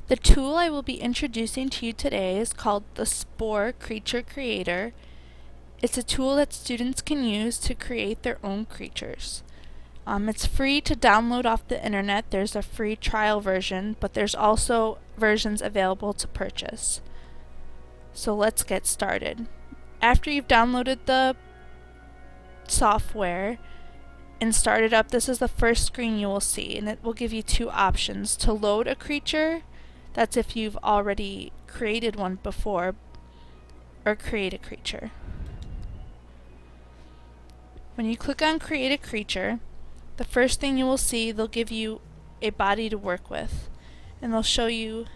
The tool I will be introducing to you today is called the Spore Creature Creator. It's a tool that students can use to create their own creatures. It's free to download off the internet. There's a free trial version, but there's also versions available to purchase. So let's get started. After you've downloaded the software and started up, this is the first screen you will see, and it will give you two options: to load a creature, that's if you've already created one before, or create a creature. When you click on create a creature, the first thing you will see, they'll give you a body to work with, and they'll show you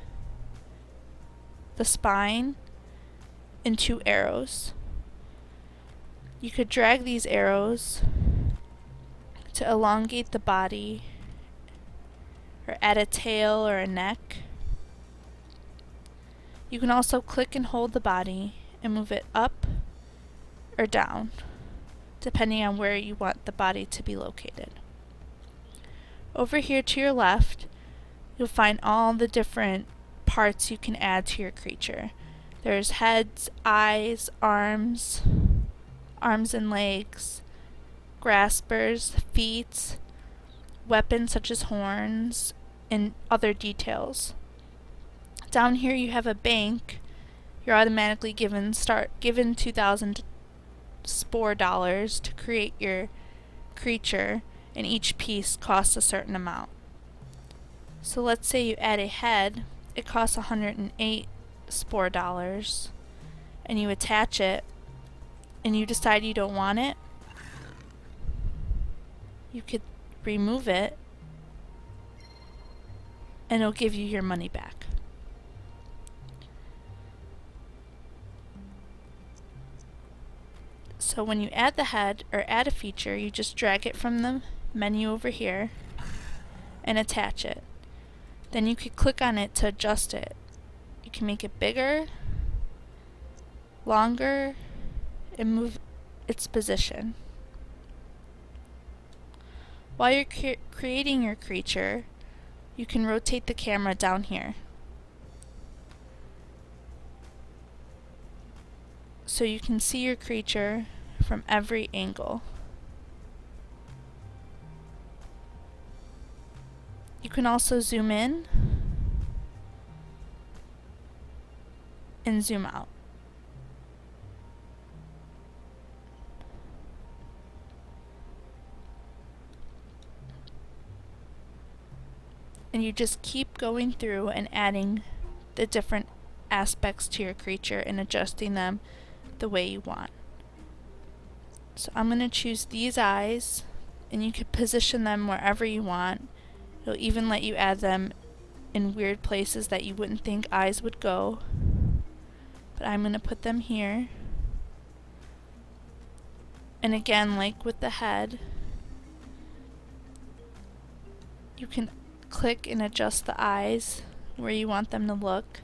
the spine and two arrows. You could drag these arrows to elongate the body, or add a tail or a neck. You can also click and hold the body and move it up or down, depending on where you want the body to be located. Over here to your left, you'll find all the different parts you can add to your creature. There's heads, eyes, arms and legs, graspers, feet, weapons such as horns, and other details. Down here you have a bank. You're automatically given 2,000 Spore dollars to create your creature, and each piece costs a certain amount. So let's say you add a head, it costs 108 Spore dollars, and you attach it, and you decide you don't want it. You could remove it, and it'll give you your money back. So when you add the head or add a feature, you just drag it from the menu over here and attach it. Then you could click on it to adjust it. You can make it bigger, longer, and move its position. While you're creating your creature, you can rotate the camera down here, so you can see your creature from every angle. You can also zoom in and zoom out. And you just keep going through and adding the different aspects to your creature and adjusting them the way you want. So I'm going to choose these eyes, and you can position them wherever you want. It'll even let you add them in weird places that you wouldn't think eyes would go. But I'm going to put them here. And again, like with the head, you can click and adjust the eyes where you want them to look.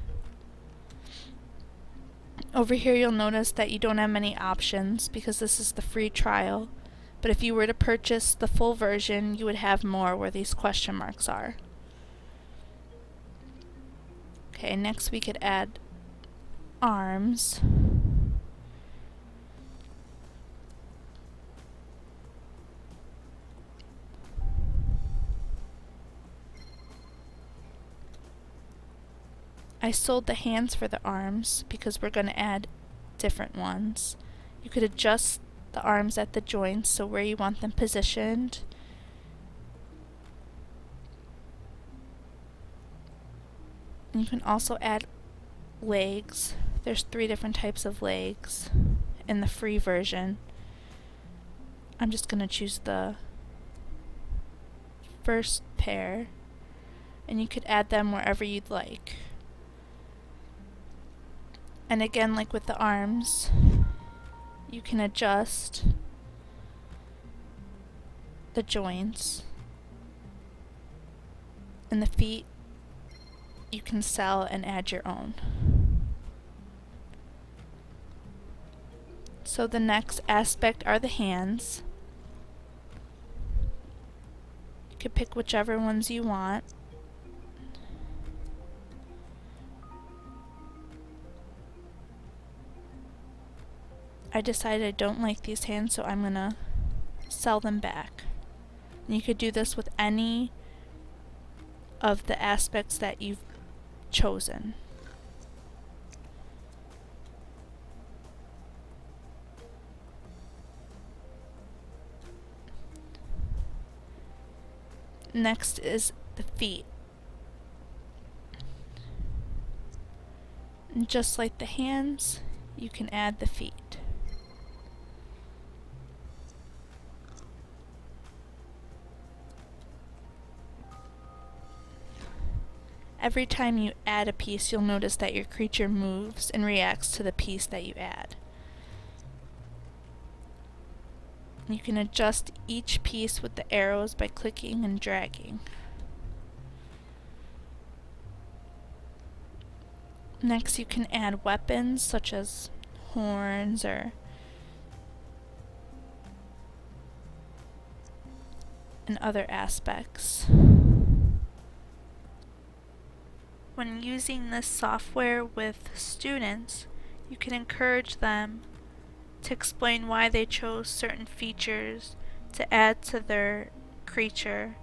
Over here you'll notice that you don't have many options because this is the free trial, but if you were to purchase the full version, you would have more where these question marks are. Okay, next we could add arms. I sold the hands for the arms because we're going to add different ones. You could adjust the arms at the joints, so where you want them positioned. And you can also add legs. There's 3 different types of legs in the free version. I'm just going to choose the first pair, and you could add them wherever you'd like. And again, like with the arms, you can adjust the joints, and the feet you can sell and add your own. So the next aspect are the hands. You could pick whichever ones you want. I decided I don't like these hands, so I'm gonna sell them back. And you could do this with any of the aspects that you've chosen. Next is the feet. And just like the hands, you can add the feet. Every time you add a piece, you'll notice that your creature moves and reacts to the piece that you add. You can adjust each piece with the arrows by clicking and dragging. Next, you can add weapons such as horns and other aspects. When using this software with students, you can encourage them to explain why they chose certain features to add to their creature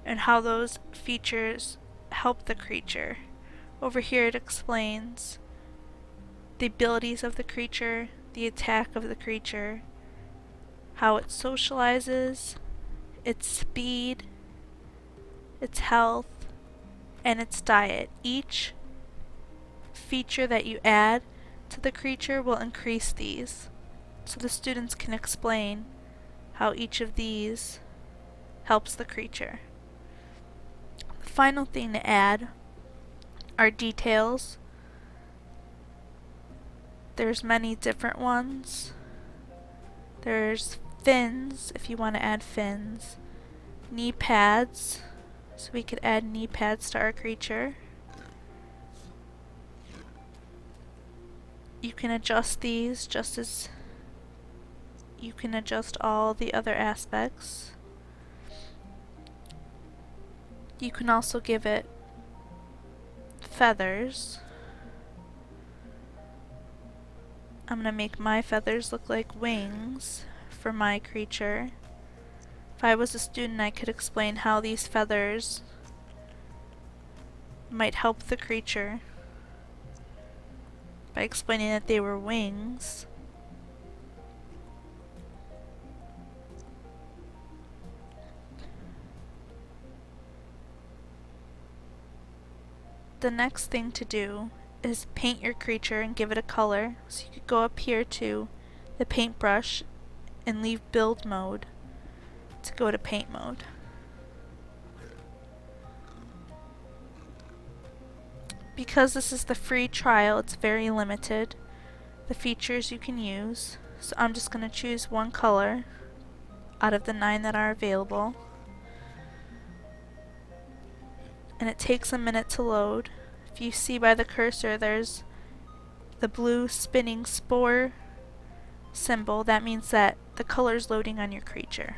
and how those features help the creature. Over here it explains the abilities of the creature, the attack of the creature, how it socializes, its speed, its health, and its diet. Each feature that you add to the creature will increase these, so the students can explain how each of these helps the creature. The final thing to add are details. There's many different ones. There's fins, if you want to add fins. Knee pads, so we could add knee pads to our creature. You can adjust these just as you can adjust all the other aspects. You can also give it feathers. I'm going to make my feathers look like wings for my creature. If I was a student, I could explain how these feathers might help the creature by explaining that they were wings. The next thing to do is paint your creature and give it a color. So you could go up here to the paintbrush and leave build mode to go to paint mode. Because this is the free trial, it's very limited, the features you can use. So I'm just going to choose one color out of the 9 that are available. And it takes a minute to load. If you see by the cursor, there's the blue spinning spore symbol. That means that the color is loading on your creature.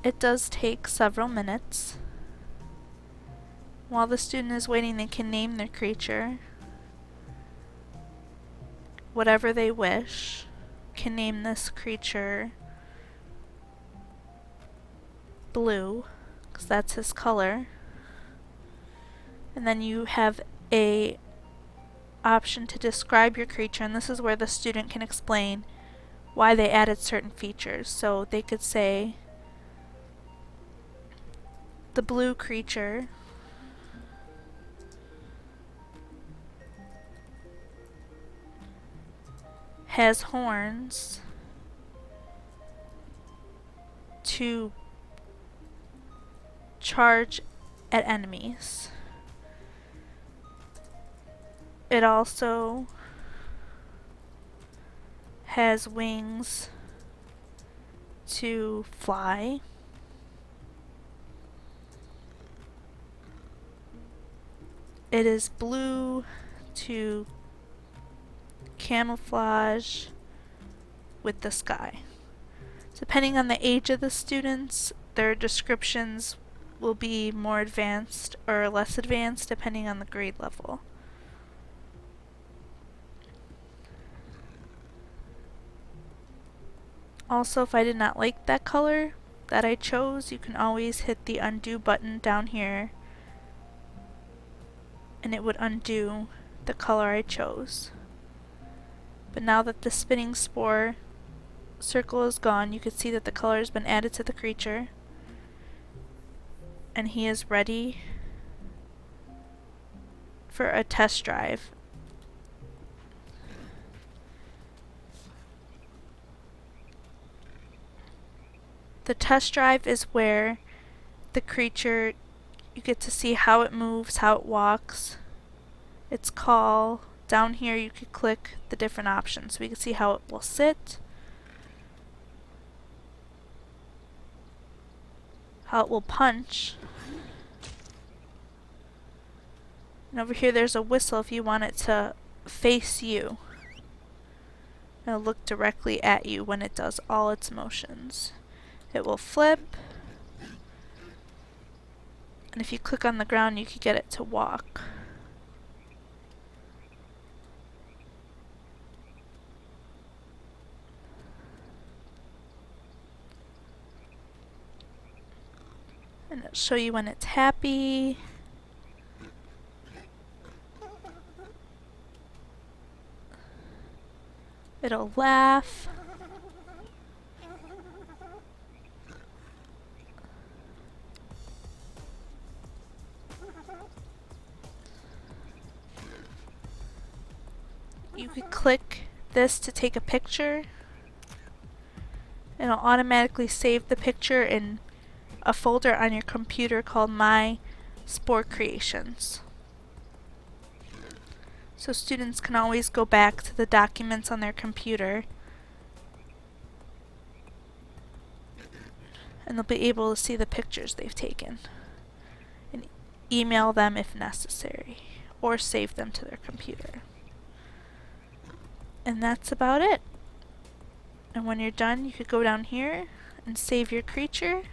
It does take several minutes. While the student is waiting, they can name their creature whatever they wish. Can name this creature Blue, because that's his color. And then you have a option to describe your creature, and this is where the student can explain why they added certain features. So they could say the blue creature has horns to charge at enemies. It also has wings to fly. It is blue to camouflage with the sky. Depending on the age of the students, their descriptions will be more advanced or less advanced depending on the grade level. Also, if I did not like that color that I chose, you can always hit the undo button down here and it would undo the color I chose. But now that the spinning spore circle is gone, you can see that the color has been added to the creature and he is ready for a test drive. The test drive is where the creature, you get to see how it moves, how it walks, its call. Down here you could click the different options so we can see how it will sit, how it will punch, and over here there's a whistle if you want it to face you. It'll look directly at you when it does all its motions. It will flip, and if you click on the ground you can get it to walk. And it'll show you when it's happy. It'll laugh. You could click this to take a picture. It'll automatically save the picture in a folder on your computer called My Spore Creations. So students can always go back to the documents on their computer and they'll be able to see the pictures they've taken and email them if necessary or save them to their computer. And that's about it. And when you're done, you could go down here and save your creature.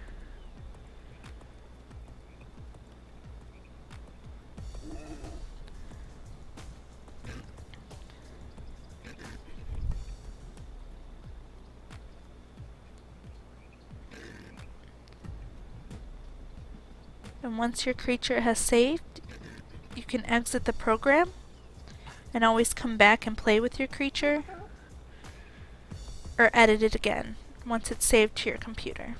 And once your creature has saved, you can exit the program and always come back and play with your creature or edit it again once it's saved to your computer.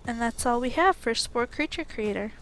And that's all we have for Spore Creature Creator.